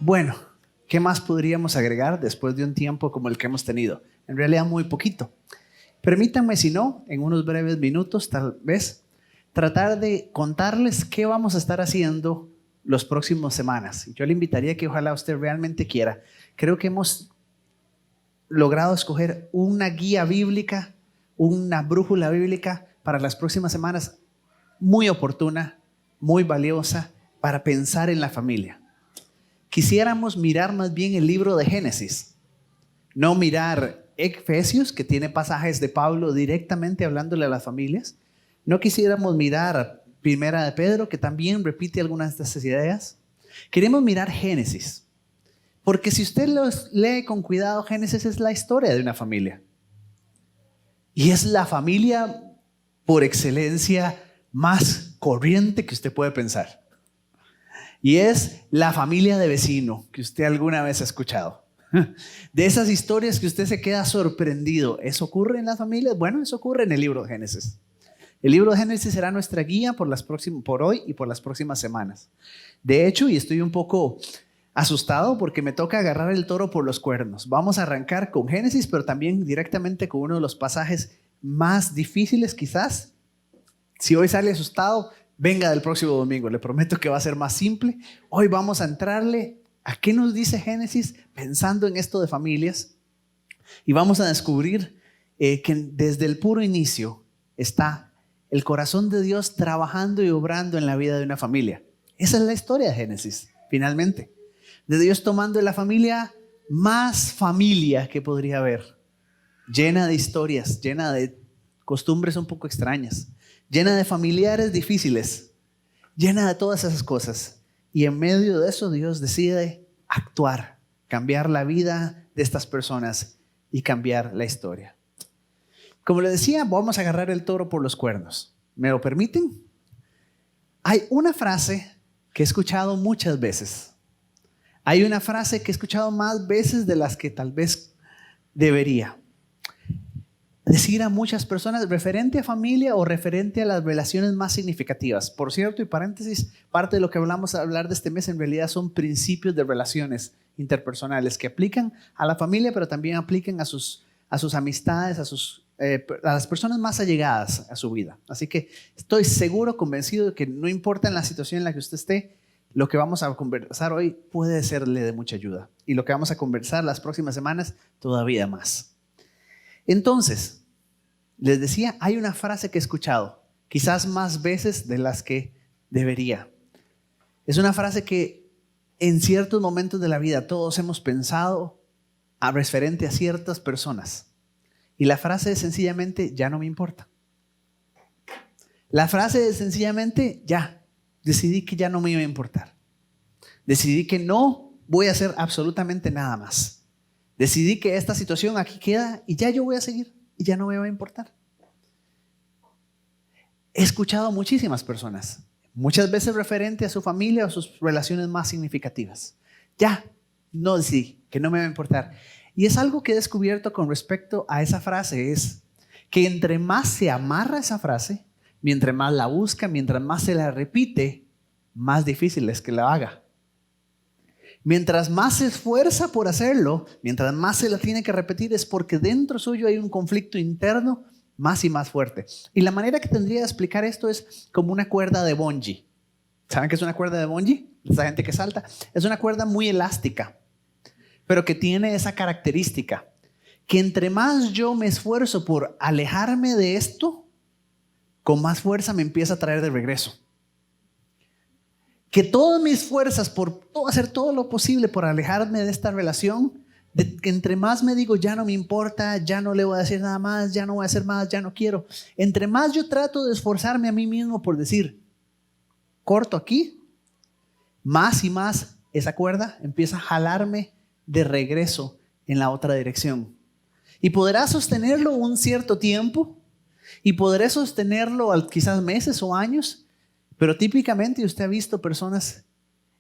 Bueno, ¿qué más podríamos agregar después de un tiempo como el que hemos tenido? En realidad muy poquito. Permítanme, si no, en unos breves minutos tal vez, tratar de contarles qué vamos a estar haciendo las próximas semanas. Yo le invitaría que ojalá usted realmente quiera. Creo que hemos logrado escoger una guía bíblica, una brújula bíblica para las próximas semanas muy oportuna, muy valiosa para pensar en la familia. Quisiéramos mirar más bien el libro de Génesis, no mirar Efesios, que tiene pasajes de Pablo directamente hablándole a las familias. No quisiéramos mirar Primera de Pedro, que también repite algunas de estas ideas. Queremos mirar Génesis, porque si usted los lee con cuidado, Génesis es la historia de una familia. Y es la familia por excelencia más corriente que usted puede pensar. Y es la familia de vecino que usted alguna vez ha escuchado. De esas historias que usted se queda sorprendido. ¿Eso ocurre en las familias? Bueno, eso ocurre en el libro de Génesis. El libro de Génesis será nuestra guía por hoy y por las próximas semanas. De hecho, y estoy un poco asustado porque me toca agarrar el toro por los cuernos. Vamos a arrancar con Génesis, pero también directamente con uno de los pasajes más difíciles quizás. Si hoy sale asustado, venga del próximo domingo. Le prometo que va a ser más simple. Hoy vamos a entrarle a qué nos dice Génesis pensando en esto de familias. Y vamos a descubrir que desde el puro inicio está el corazón de Dios trabajando y obrando en la vida de una familia. Esa es la historia de Génesis, finalmente. De Dios tomando la familia más familia que podría haber. Llena de historias, llena de costumbres un poco extrañas, llena de familiares difíciles, llena de todas esas cosas. Y en medio de eso Dios decide actuar, cambiar la vida de estas personas y cambiar la historia. Como les decía, vamos a agarrar el toro por los cuernos. ¿Me lo permiten? Hay una frase que he escuchado muchas veces. Hay una frase que he escuchado más veces de las que tal vez debería decir a muchas personas referente a familia o referente a las relaciones más significativas. Por cierto, y paréntesis, parte de lo que vamos a hablar de este mes en realidad son principios de relaciones interpersonales que aplican a la familia, pero también aplican a sus amistades, a las personas más allegadas a su vida. Así que estoy seguro, convencido de que no importa en la situación en la que usted esté, lo que vamos a conversar hoy puede serle de mucha ayuda. Y lo que vamos a conversar las próximas semanas, todavía más. Entonces, les decía, hay una frase que he escuchado, quizás más veces de las que debería. Es una frase que en ciertos momentos de la vida todos hemos pensado referente a ciertas personas. Y la frase es sencillamente, ya no me importa. La frase es sencillamente, ya, decidí que ya no me iba a importar. Decidí que no voy a hacer absolutamente nada más. Decidí que esta situación aquí queda y ya yo voy a seguir y ya no me va a importar. He escuchado a muchísimas personas, muchas veces referente a su familia o sus relaciones más significativas. Ya, no decidí que no me va a importar. Y es algo que he descubierto con respecto a esa frase, es que entre más se amarra esa frase, mientras más la busca, mientras más se la repite, más difícil es que la haga. Mientras más se esfuerza por hacerlo, mientras más se la tiene que repetir, es porque dentro suyo hay un conflicto interno más y más fuerte. Y la manera que tendría de explicar esto es como una cuerda de bungee. ¿Saben qué es una cuerda de bungee? Esa gente que salta. Es una cuerda muy elástica, pero que tiene esa característica, que entre más yo me esfuerzo por alejarme de esto, con más fuerza me empieza a traer de regreso. Que todas mis fuerzas por hacer todo lo posible por alejarme de esta relación, que entre más me digo ya no me importa, ya no le voy a decir nada más, ya no voy a hacer más, ya no quiero. Entre más yo trato de esforzarme a mí mismo por decir, corto aquí, más y más esa cuerda empieza a jalarme de regreso en la otra dirección. Y podrá sostenerlo un cierto tiempo y podré sostenerlo quizás meses o años. Pero típicamente usted ha visto personas,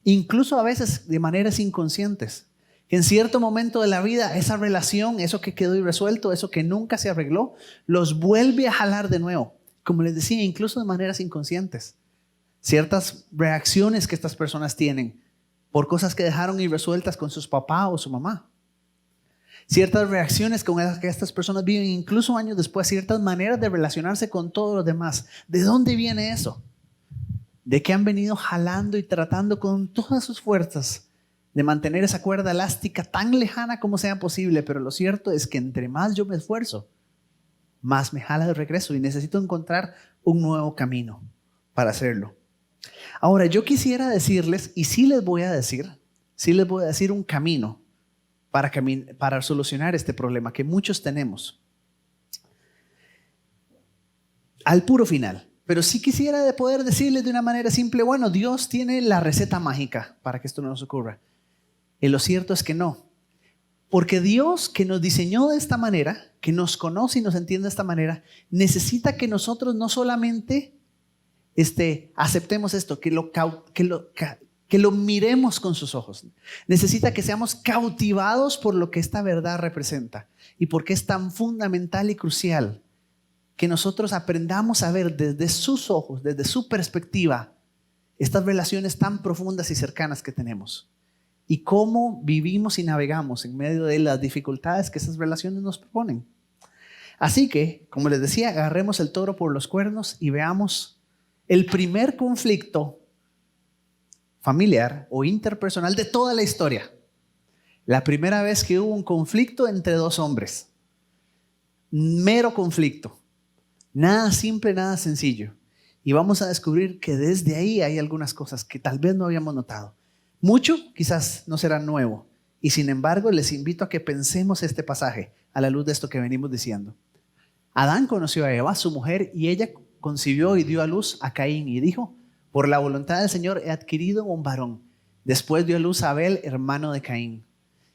incluso a veces de maneras inconscientes, que en cierto momento de la vida esa relación, eso que quedó irresuelto, eso que nunca se arregló, los vuelve a jalar de nuevo. Como les decía, incluso de maneras inconscientes. Ciertas reacciones que estas personas tienen por cosas que dejaron irresueltas con sus papás o su mamá. Ciertas reacciones con las que estas personas viven, incluso años después, ciertas maneras de relacionarse con todos los demás. ¿De dónde viene eso? De que han venido jalando y tratando con todas sus fuerzas de mantener esa cuerda elástica tan lejana como sea posible, pero lo cierto es que entre más yo me esfuerzo, más me jala de regreso y necesito encontrar un nuevo camino para hacerlo. Ahora, yo quisiera decirles, y sí les voy a decir un camino para solucionar este problema que muchos tenemos al puro final. Pero sí quisiera de poder decirles de una manera simple, bueno, Dios tiene la receta mágica para que esto no nos ocurra. Y lo cierto es que no. Porque Dios, que nos diseñó de esta manera, que nos conoce y nos entiende de esta manera, necesita que nosotros no solamente aceptemos esto, que lo miremos con sus ojos. Necesita que seamos cautivados por lo que esta verdad representa y porque es tan fundamental y crucial que nosotros aprendamos a ver desde sus ojos, desde su perspectiva, estas relaciones tan profundas y cercanas que tenemos y cómo vivimos y navegamos en medio de las dificultades que esas relaciones nos proponen. Así que, como les decía, agarremos el toro por los cuernos y veamos el primer conflicto familiar o interpersonal de toda la historia. La primera vez que hubo un conflicto entre dos hombres. Mero conflicto. Nada simple, nada sencillo. Y vamos a descubrir que desde ahí hay algunas cosas que tal vez no habíamos notado. Mucho quizás no será nuevo. Y sin embargo, les invito a que pensemos este pasaje a la luz de esto que venimos diciendo. Adán conoció a Eva, su mujer, y ella concibió y dio a luz a Caín y dijo: por la voluntad del Señor he adquirido un varón. Después dio a luz a Abel, hermano de Caín.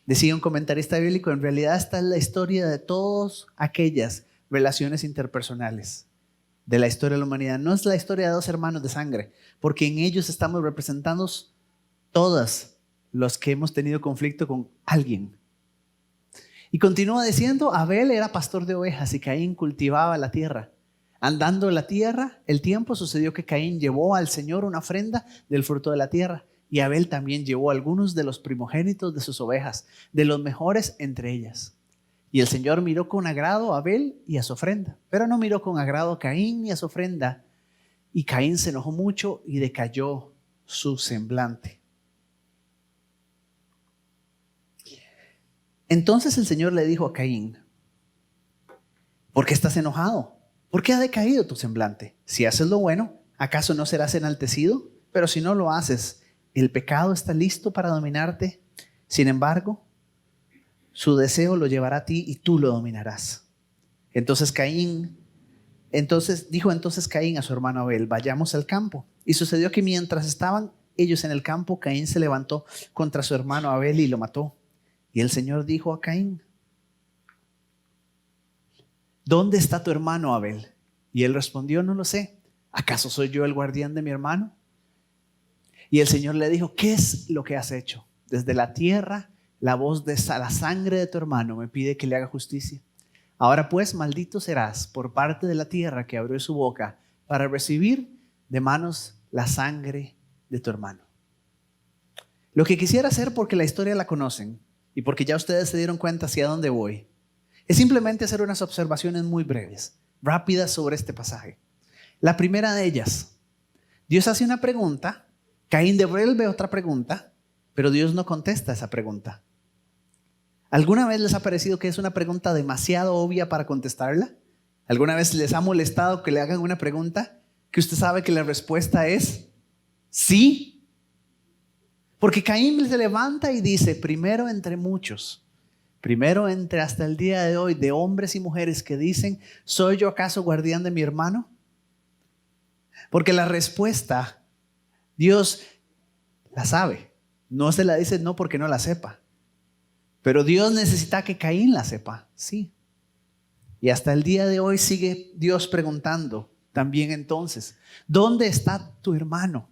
Decía un comentarista bíblico, en realidad esta es la historia de todas aquellas relaciones interpersonales de la historia de la humanidad. No es la historia de dos hermanos de sangre, porque en ellos estamos representando todos los que hemos tenido conflicto con alguien. Y continúa diciendo, Abel era pastor de ovejas y Caín cultivaba la tierra. Andando la tierra, el tiempo, sucedió que Caín llevó al Señor una ofrenda del fruto de la tierra, y Abel también llevó algunos de los primogénitos de sus ovejas, de los mejores entre ellas. Y el Señor miró con agrado a Abel y a su ofrenda, pero no miró con agrado a Caín ni a su ofrenda. Y Caín se enojó mucho y decayó su semblante. Entonces el Señor le dijo a Caín: ¿por qué estás enojado? ¿Por qué ha decaído tu semblante? Si haces lo bueno, ¿acaso no serás enaltecido? Pero si no lo haces, el pecado está listo para dominarte. Sin embargo, su deseo lo llevará a ti y tú lo dominarás. Entonces dijo Caín a su hermano Abel: vayamos al campo. Y sucedió que mientras estaban ellos en el campo, Caín se levantó contra su hermano Abel y lo mató. Y el Señor dijo a Caín: ¿dónde está tu hermano Abel? Y él respondió: no lo sé. ¿Acaso soy yo el guardián de mi hermano? Y el Señor le dijo: ¿qué es lo que has hecho? Desde la tierra, la voz de la sangre de tu hermano me pide que le haga justicia. Ahora pues, maldito serás por parte de la tierra que abrió su boca para recibir de manos la sangre de tu hermano. Lo que quisiera hacer, porque la historia la conocen y porque ya ustedes se dieron cuenta hacia dónde voy, es simplemente hacer unas observaciones muy breves, rápidas sobre este pasaje. La primera de ellas: Dios hace una pregunta, Caín devuelve otra pregunta, pero Dios no contesta esa pregunta. ¿Alguna vez les ha parecido que es una pregunta demasiado obvia para contestarla? ¿Alguna vez les ha molestado que le hagan una pregunta que usted sabe que la respuesta es sí? Porque Caín se levanta y dice: primero entre muchos, primero entre hasta el día de hoy, de hombres y mujeres que dicen: ¿soy yo acaso guardián de mi hermano? Porque la respuesta, Dios la sabe. No se la dice no porque no la sepa. Pero Dios necesita que Caín la sepa, sí. Y hasta el día de hoy sigue Dios preguntando también entonces: ¿dónde está tu hermano?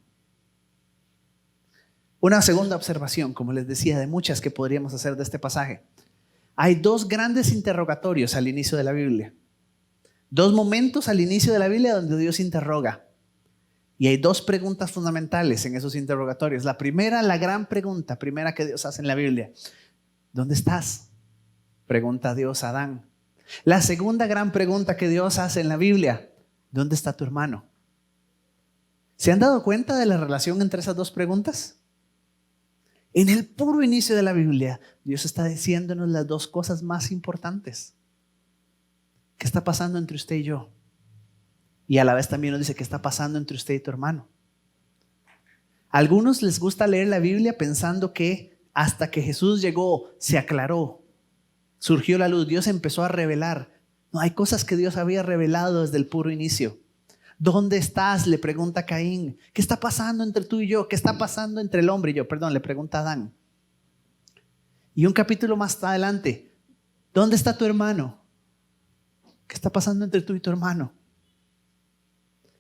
Una segunda observación, como les decía, de muchas que podríamos hacer de este pasaje. Hay dos grandes interrogatorios al inicio de la Biblia. Dos momentos al inicio de la Biblia donde Dios interroga. Y hay dos preguntas fundamentales en esos interrogatorios. La primera, la gran pregunta, primera que Dios hace en la Biblia. ¿Dónde estás? Pregunta Dios a Adán. La segunda gran pregunta que Dios hace en la Biblia. ¿Dónde está tu hermano? ¿Se han dado cuenta de la relación entre esas dos preguntas? En el puro inicio de la Biblia, Dios está diciéndonos las dos cosas más importantes. ¿Qué está pasando entre usted y yo? Y a la vez también nos dice qué está pasando entre usted y tu hermano. A algunos les gusta leer la Biblia pensando que hasta que Jesús llegó, se aclaró, surgió la luz, Dios empezó a revelar. No, hay cosas que Dios había revelado desde el puro inicio. ¿Dónde estás?, le pregunta Caín. ¿Qué está pasando entre tú y yo? ¿Qué está pasando entre el hombre y yo? Perdón, le pregunta Adán. Y un capítulo más adelante, ¿dónde está tu hermano? ¿Qué está pasando entre tú y tu hermano?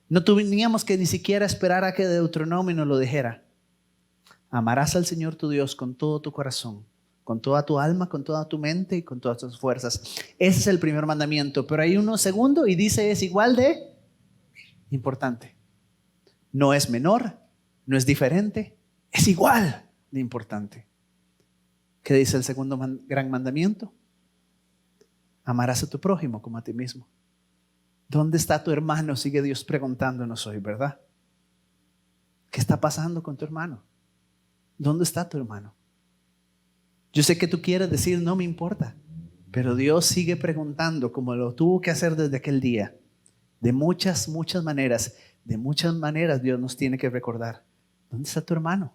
No teníamos que ni siquiera esperar a que Deuteronomio nos lo dijera. Amarás al Señor tu Dios con todo tu corazón, con toda tu alma, con toda tu mente y con todas tus fuerzas. Ese es el primer mandamiento. Pero hay uno segundo y dice es igual de importante. No es menor, no es diferente, es igual de importante. ¿Qué dice el segundo gran mandamiento? Amarás a tu prójimo como a ti mismo. ¿Dónde está tu hermano? Sigue Dios preguntándonos hoy, ¿verdad? ¿Qué está pasando con tu hermano? ¿Dónde está tu hermano? Yo sé que tú quieres decir, no me importa, pero Dios sigue preguntando como lo tuvo que hacer desde aquel día. De muchas maneras, Dios nos tiene que recordar, ¿dónde está tu hermano?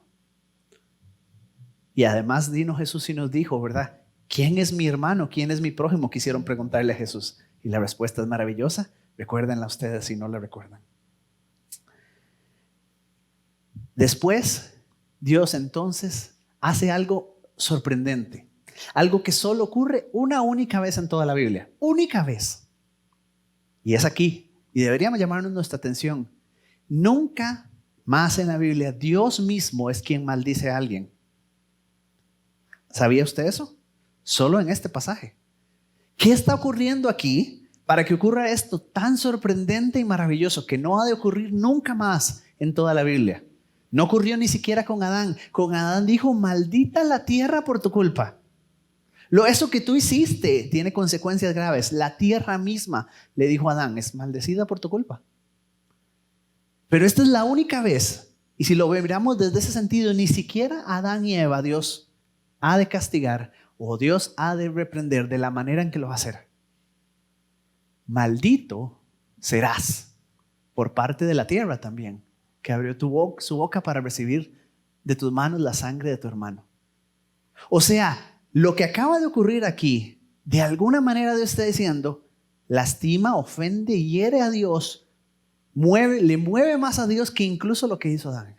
Y además vino Jesús y nos dijo, ¿verdad? ¿Quién es mi hermano? ¿Quién es mi prójimo? Quisieron preguntarle a Jesús. Y la respuesta es maravillosa. Recuérdenla ustedes si no la recuerdan. Después, Dios entonces hace algo sorprendente. Algo que solo ocurre una única vez en toda la Biblia. Única vez. Y es aquí. Y deberíamos llamarnos nuestra atención. Nunca más en la Biblia Dios mismo es quien maldice a alguien. ¿Sabía usted eso? Solo en este pasaje. ¿Qué está ocurriendo aquí para que ocurra esto tan sorprendente y maravilloso que no ha de ocurrir nunca más en toda la Biblia? No ocurrió ni siquiera con Adán. Con Adán dijo, maldita la tierra por tu culpa. Eso que tú hiciste tiene consecuencias graves. La tierra misma, le dijo a Adán, es maldecida por tu culpa. Pero esta es la única vez, y si lo miramos desde ese sentido, ni siquiera Adán y Eva Dios ha de castigar o Dios ha de reprender de la manera en que lo va a hacer. Maldito serás por parte de la tierra también, que abrió su boca para recibir de tus manos la sangre de tu hermano. O sea, lo que acaba de ocurrir aquí, de alguna manera Dios está diciendo, lastima, ofende y hiere a Dios, le mueve más a Dios que incluso lo que hizo Adán.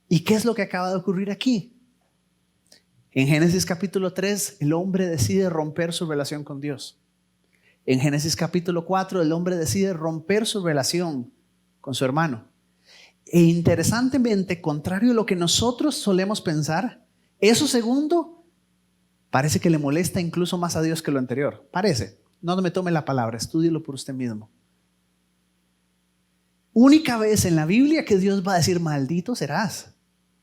¿Y qué es lo que acaba de ocurrir aquí? En Génesis capítulo 3, el hombre decide romper su relación con Dios. En Génesis capítulo 4, el hombre decide romper su relación con su hermano. E interesantemente, contrario a lo que nosotros solemos pensar, eso segundo parece que le molesta incluso más a Dios que lo anterior. Parece. No me tome la palabra, estúdielo por usted mismo. Única vez en la Biblia que Dios va a decir, maldito serás.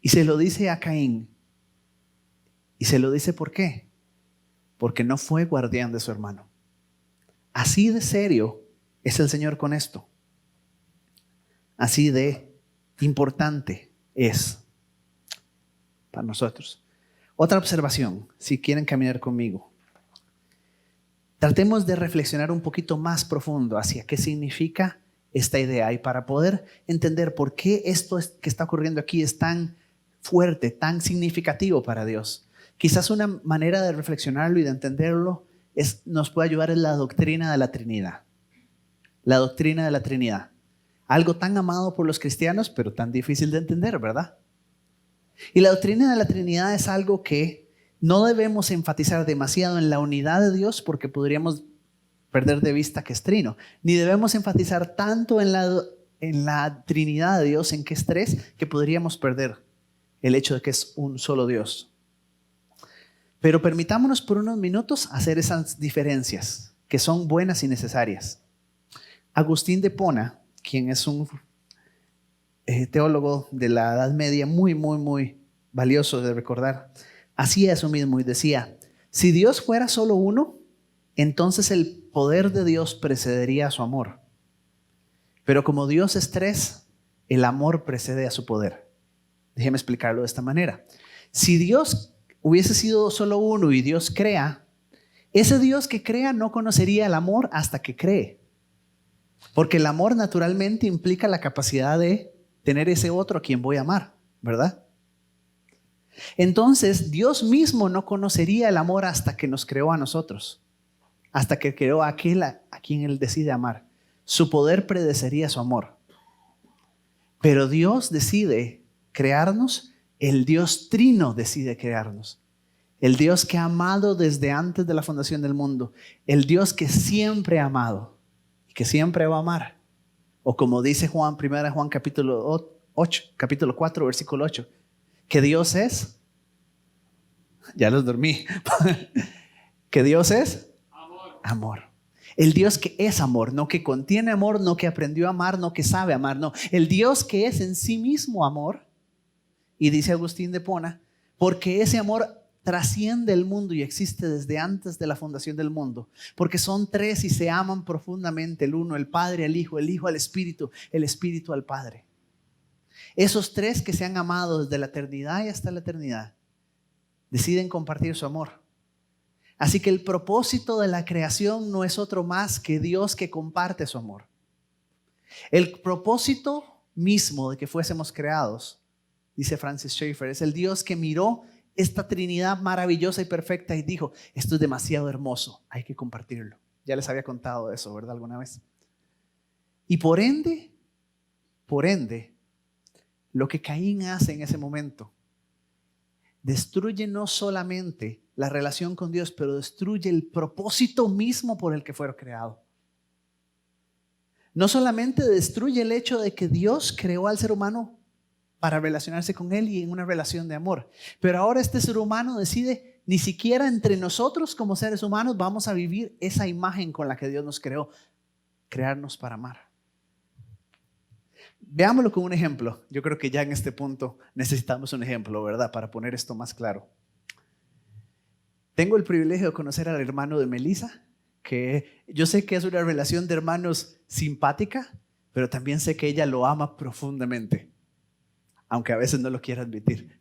Y se lo dice a Caín. Y se lo dice ¿por qué? Porque no fue guardián de su hermano. Así de serio es el Señor con esto. Así de importante es para nosotros. Otra observación, si quieren caminar conmigo. Tratemos de reflexionar un poquito más profundo hacia qué significa esta idea y para poder entender por qué esto que está ocurriendo aquí es tan fuerte, tan significativo para Dios. Quizás una manera de reflexionarlo y de entenderlo nos puede ayudar en la doctrina de la Trinidad. La doctrina de la Trinidad. Algo tan amado por los cristianos, pero tan difícil de entender, ¿verdad? Y la doctrina de la Trinidad es algo que no debemos enfatizar demasiado en la unidad de Dios porque podríamos perder de vista que es trino. Ni debemos enfatizar tanto en la Trinidad de Dios, en que es tres, que podríamos perder el hecho de que es un solo Dios. Pero permitámonos por unos minutos hacer esas diferencias que son buenas y necesarias. Agustín de Hipona, quien es un teólogo de la Edad Media, muy, muy, muy valioso de recordar, hacía eso mismo y decía, si Dios fuera solo uno, entonces el poder de Dios precedería a su amor. Pero como Dios es tres, el amor precede a su poder. Déjeme explicarlo de esta manera. Si Dios hubiese sido solo uno y Dios crea, ese Dios que crea no conocería el amor hasta que cree. Porque el amor naturalmente implica la capacidad de tener ese otro a quien voy a amar, ¿verdad? Entonces, Dios mismo no conocería el amor hasta que nos creó a nosotros, hasta que creó a aquel a quien Él decide amar. Su poder predecería su amor. Pero Dios decide crearnos, el Dios trino decide crearnos. El Dios que ha amado desde antes de la fundación del mundo, el Dios que siempre ha amado y que siempre va a amar. O como dice Juan, 1 Juan capítulo 4, versículo 8, que Dios es, ya los dormí, que Dios es amor. El Dios que es amor, no que contiene amor, no que aprendió a amar, no que sabe amar, no. El Dios que es en sí mismo amor. Y dice Agustín de Hipona, porque ese amor trasciende el mundo y existe desde antes de la fundación del mundo. Porque son tres y se aman profundamente el uno, el Padre, el Hijo al Espíritu, el Espíritu al Padre. Esos tres que se han amado desde la eternidad y hasta la eternidad deciden compartir su amor. Así que el propósito de la creación no es otro más que Dios que comparte su amor. El propósito mismo de que fuésemos creados, dice Francis Schaeffer, es el Dios que miró esta Trinidad maravillosa y perfecta y dijo, esto es demasiado hermoso, hay que compartirlo. Ya les había contado eso, ¿verdad? Alguna vez. Y por ende, lo que Caín hace en ese momento destruye no solamente la relación con Dios, pero destruye el propósito mismo por el que fue creado. No solamente destruye el hecho de que Dios creó al ser humano para relacionarse con Él y en una relación de amor, pero ahora este ser humano decide, ni siquiera entre nosotros como seres humanos vamos a vivir esa imagen con la que Dios nos creó, crearnos para amar. Veámoslo con un ejemplo. Yo creo que ya en este punto necesitamos un ejemplo, ¿verdad? Para poner esto más claro. Tengo el privilegio de conocer al hermano de Melissa, que yo sé que es una relación de hermanos simpática, pero también sé que ella lo ama profundamente, aunque a veces no lo quiera admitir.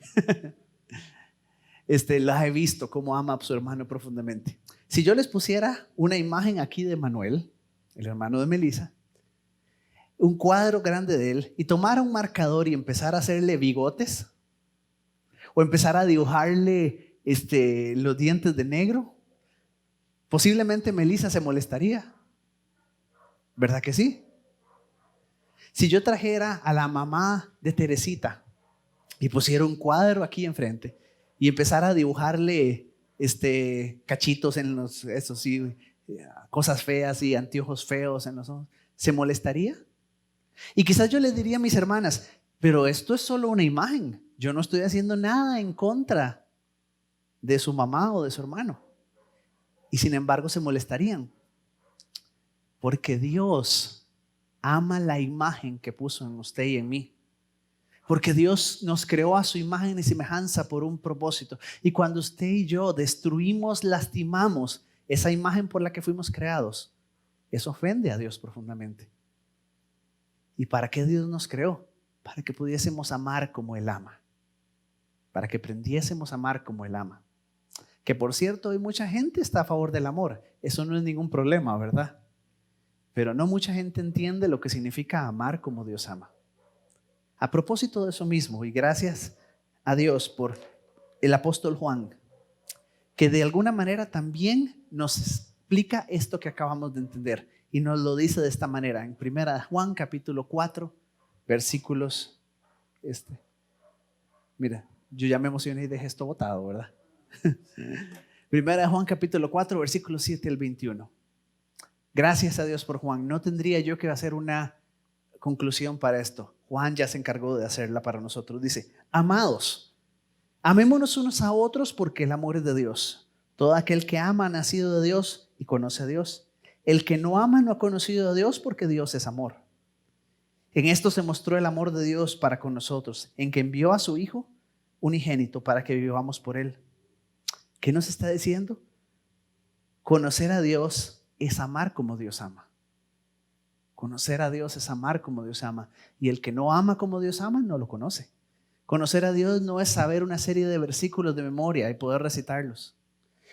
La he visto cómo ama a su hermano profundamente. Si yo les pusiera una imagen aquí de Manuel, el hermano de Melissa, un cuadro grande de él, y tomara un marcador y empezara a hacerle bigotes, o empezara a dibujarle los dientes de negro, posiblemente Melissa se molestaría. ¿Verdad que sí? Si yo trajera a la mamá de Teresita y pusiera un cuadro aquí enfrente y empezara a dibujarle cachitos en los, eso sí, cosas feas y anteojos feos en los ojos, ¿se molestaría? Y quizás yo les diría a mis hermanas, pero esto es solo una imagen, yo no estoy haciendo nada en contra de su mamá o de su hermano. Y sin embargo se molestarían, porque Dios ama la imagen que puso en usted y en mí. Porque Dios nos creó a su imagen y semejanza por un propósito. Y cuando usted y yo destruimos, lastimamos esa imagen por la que fuimos creados, eso ofende a Dios profundamente. ¿Y para qué Dios nos creó? Para que pudiésemos amar como Él ama. Para que aprendiésemos a amar como Él ama. Que por cierto, hoy mucha gente está a favor del amor. Eso no es ningún problema, ¿verdad? Pero no mucha gente entiende lo que significa amar como Dios ama. A propósito de eso mismo, y gracias a Dios por el apóstol Juan, que de alguna manera también nos explica esto que acabamos de entender, y nos lo dice de esta manera, en 1 Juan capítulo 4, versículos, mira, yo ya me emocioné y dejé esto botado, ¿verdad? 1 Juan capítulo 4, versículos 7 al 21. Gracias a Dios por Juan. No tendría yo que hacer una conclusión para esto. Juan ya se encargó de hacerla para nosotros. Dice, amados, amémonos unos a otros porque el amor es de Dios. Todo aquel que ama ha nacido de Dios y conoce a Dios. El que no ama no ha conocido a Dios porque Dios es amor. En esto se mostró el amor de Dios para con nosotros, en que envió a su Hijo unigénito para que vivamos por Él. ¿Qué nos está diciendo? Conocer a Dios es amar como Dios ama. Conocer a Dios es amar como Dios ama. Y el que no ama como Dios ama, no lo conoce. Conocer a Dios no es saber una serie de versículos de memoria y poder recitarlos.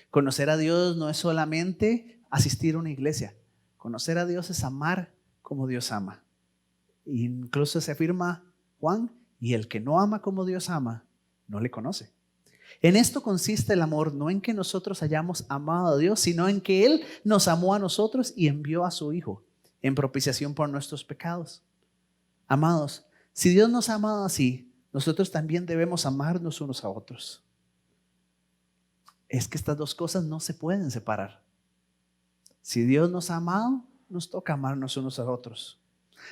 Conocer a Dios no es solamente asistir a una iglesia. Conocer a Dios es amar como Dios ama. Incluso se afirma Juan, y el que no ama como Dios ama, no le conoce. En esto consiste el amor, no en que nosotros hayamos amado a Dios, sino en que Él nos amó a nosotros y envió a su Hijo en propiciación por nuestros pecados. Amados, si Dios nos ha amado así, nosotros también debemos amarnos unos a otros. Es que estas dos cosas no se pueden separar. Si Dios nos ha amado, nos toca amarnos unos a otros.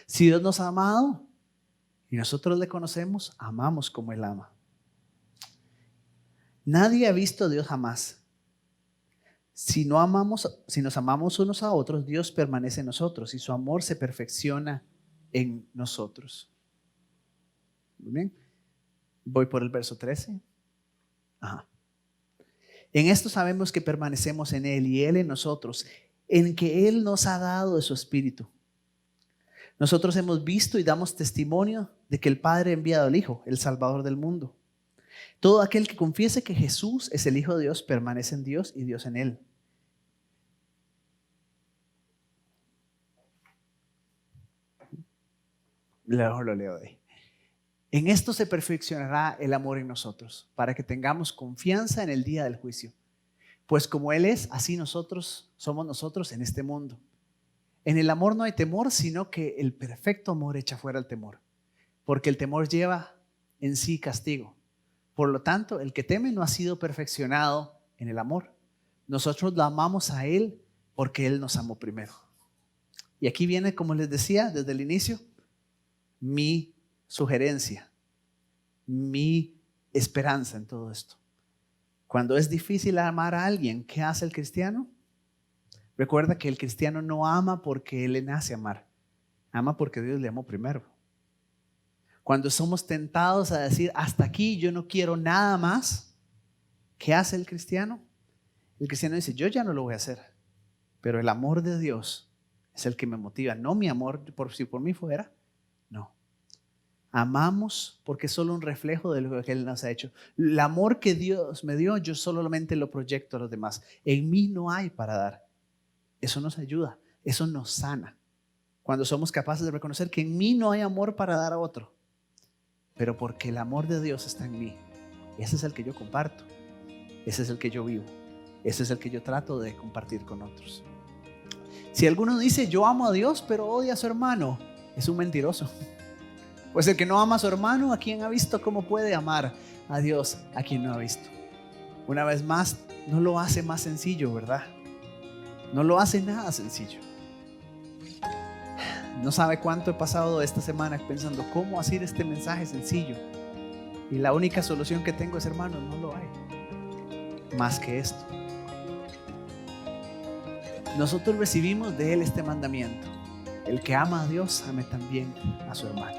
Si Dios nos ha amado y nosotros le conocemos, amamos como Él ama. Nadie ha visto a Dios jamás. Si nos amamos unos a otros, Dios permanece en nosotros y su amor se perfecciona en nosotros. Muy bien. Voy por el verso 13. En esto sabemos que permanecemos en Él y Él en nosotros, en que Él nos ha dado de su Espíritu. Nosotros hemos visto y damos testimonio de que el Padre ha enviado al Hijo, el Salvador del mundo. Todo aquel que confiese que Jesús es el Hijo de Dios permanece en Dios y Dios en Él. Luego lo leo de ahí. En esto se perfeccionará el amor en nosotros, para que tengamos confianza en el día del juicio. Pues como Él es, así nosotros somos nosotros en este mundo. En el amor no hay temor, sino que el perfecto amor echa fuera el temor, porque el temor lleva en sí castigo. Por lo tanto, el que teme no ha sido perfeccionado en el amor. Nosotros lo amamos a Él porque Él nos amó primero. Y aquí viene, como les decía desde el inicio, mi sugerencia, mi esperanza en todo esto. Cuando es difícil amar a alguien, ¿qué hace el cristiano? Recuerda que el cristiano no ama porque él le nace amar, ama porque Dios le amó primero. Cuando somos tentados a decir, hasta aquí, yo no quiero nada más, ¿qué hace el cristiano? El cristiano dice, yo ya no lo voy a hacer, pero el amor de Dios es el que me motiva, no mi amor si por mí fuera, no. Amamos porque es solo un reflejo de lo que Él nos ha hecho. El amor que Dios me dio, yo solamente lo proyecto a los demás. En mí no hay para dar. Eso nos ayuda, eso nos sana. Cuando somos capaces de reconocer que en mí no hay amor para dar a otro, pero porque el amor de Dios está en mí. Ese es el que yo comparto, ese es el que yo vivo, ese es el que yo trato de compartir con otros. Si alguno dice yo amo a Dios pero odia a su hermano, es un mentiroso. Pues el que no ama a su hermano, ¿a quién ha visto? ¿Cómo puede amar a Dios a quien no ha visto? Una vez más, no lo hace más sencillo, ¿verdad? No lo hace nada sencillo. No sabe cuánto he pasado esta semana pensando cómo hacer este mensaje sencillo. Y la única solución que tengo es, hermanos, no lo hay. Más que esto. Nosotros recibimos de Él este mandamiento. El que ama a Dios, ame también a su hermano.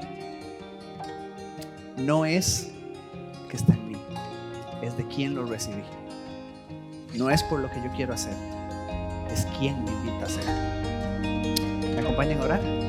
No es que está en mí, es de quien lo recibí. No es por lo que yo quiero hacer, es quien me invita a hacer. ¿Me acompañan a orar?